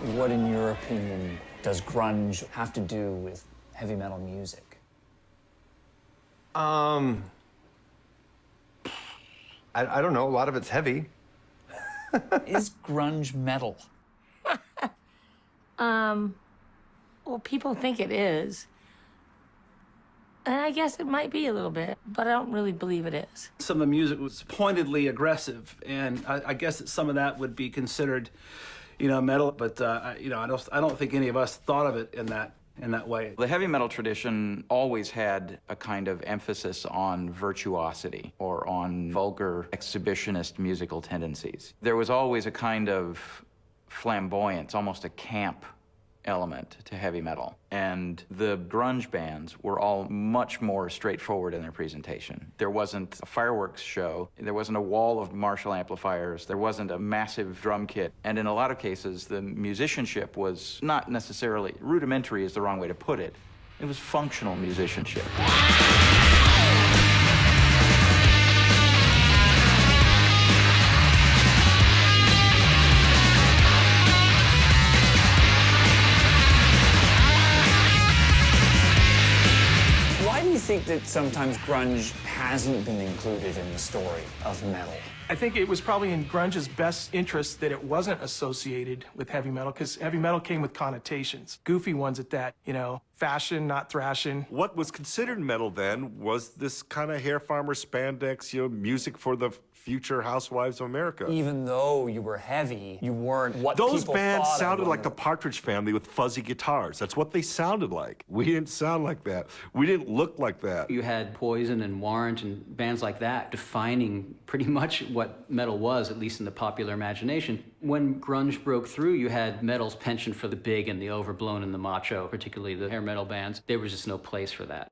What, in your opinion, does grunge have to do with heavy metal music? I don't know. A lot of it's heavy. Is grunge metal? Well, people think it is. And I guess it might be a little bit, but I don't really believe it is. Some of the music was pointedly aggressive, and I guess that some of that would be considered, metal. But I don't think any of us thought of it in that way. The heavy metal tradition always had a kind of emphasis on virtuosity or on vulgar exhibitionist musical tendencies. There was always a kind of flamboyance, almost a camp element to heavy metal. And the grunge bands were all much more straightforward in their presentation. There wasn't a fireworks show. There wasn't a wall of Marshall amplifiers. There wasn't a massive drum kit. And in a lot of cases, the musicianship was not necessarily, rudimentary is the wrong way to put it. It was functional musicianship. Why do you think that sometimes grunge hasn't been included in the story of metal? I think it was probably in grunge's best interest that it wasn't associated with heavy metal, because heavy metal came with connotations, goofy ones at that, fashion, not thrashing. What was considered metal then was this kind of hair farmer spandex, music for the future housewives of America. Even though you were heavy, you weren't what Those people bands thought sounded of like the Partridge Family with fuzzy guitars. That's what they sounded like. We didn't sound like that. We didn't look like that. You had Poison and Warrant and bands like that defining pretty much what metal was, at least in the popular imagination. When grunge broke through, you had metal's penchant for the big and the overblown and the macho, particularly the hair metal bands. There was just no place for that.